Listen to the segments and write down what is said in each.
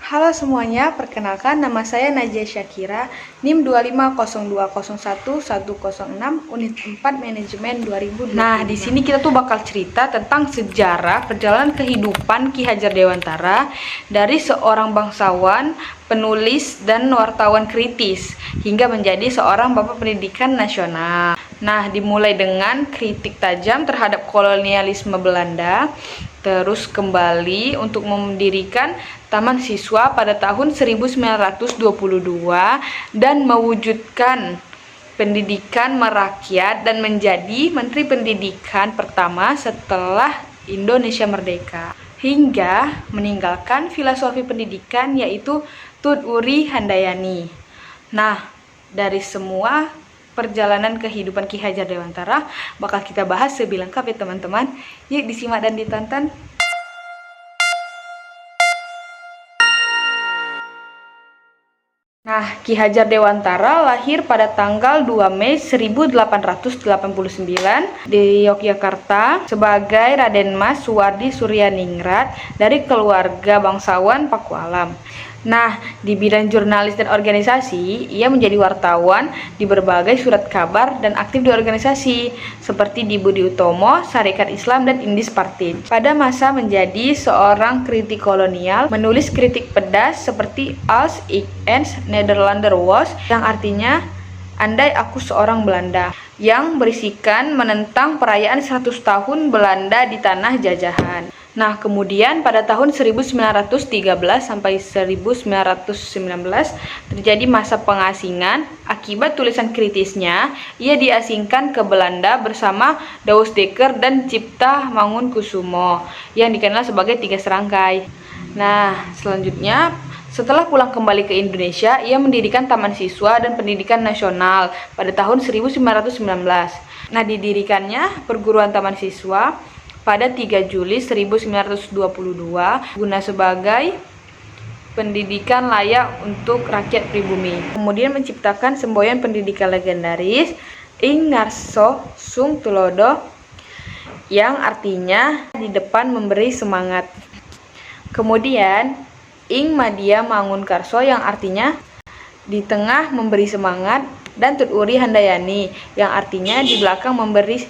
Halo semuanya, perkenalkan nama saya Najia Syakira, NIM 25020110106, Unit 4 Manajemen 2020. Nah, di sini kita tuh bakal cerita tentang sejarah perjalanan kehidupan Ki Hajar Dewantara dari seorang bangsawan, penulis, dan wartawan kritis hingga menjadi seorang bapak pendidikan nasional. Nah, dimulai dengan kritik tajam terhadap kolonialisme Belanda, terus kembali untuk mendirikan Taman Siswa pada tahun 1922 dan mewujudkan pendidikan merakyat dan menjadi Menteri Pendidikan pertama setelah Indonesia merdeka, hingga meninggalkan filosofi pendidikan yaitu Tun Uri Handayani. Nah, dari semua perjalanan kehidupan Ki Hajar Dewantara bakal kita bahas lebih lengkap ya teman-teman. Yuk disimak dan ditonton. Nah, Ki Hajar Dewantara lahir pada tanggal 2 Mei 1889 di Yogyakarta sebagai Raden Mas Suwardi Suryaningrat dari keluarga bangsawan Pakualam. Nah, di bidang jurnalis dan organisasi, ia menjadi wartawan di berbagai surat kabar dan aktif di organisasi seperti di Budi Utomo, Sarekat Islam, dan Indis Partin. Pada masa menjadi seorang kritik kolonial, menulis kritik pedas seperti Als ik eens Nederlander was, yang artinya andai aku seorang Belanda, yang berisikan menentang perayaan 100 tahun Belanda di tanah jajahan. Nah, kemudian pada tahun 1913 sampai 1919 terjadi masa pengasingan. Akibat tulisan kritisnya, ia diasingkan ke Belanda bersama Douwes Dekker dan Cipta Mangunkusumo yang dikenal sebagai Tiga Serangkai. Nah, selanjutnya setelah pulang kembali ke Indonesia, ia mendirikan Taman Siswa dan Pendidikan Nasional pada tahun 1919. Nah, didirikannya perguruan Taman Siswa pada 3 Juli 1922 guna sebagai pendidikan layak untuk rakyat pribumi. Kemudian menciptakan semboyan pendidikan legendaris Ing Ngarso Sung Tulodo yang artinya di depan memberi semangat. Kemudian Ing Madya Mangunkarso yang artinya di tengah memberi semangat, dan Tun Uri Handayani yang artinya di belakang memberi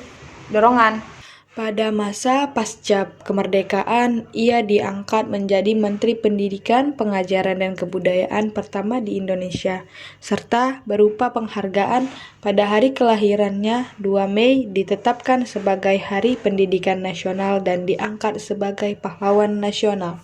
dorongan. Pada masa pasca kemerdekaan, ia diangkat menjadi Menteri Pendidikan, Pengajaran, dan Kebudayaan pertama di Indonesia, serta berupa penghargaan pada hari kelahirannya 2 Mei ditetapkan sebagai Hari Pendidikan Nasional dan diangkat sebagai pahlawan nasional.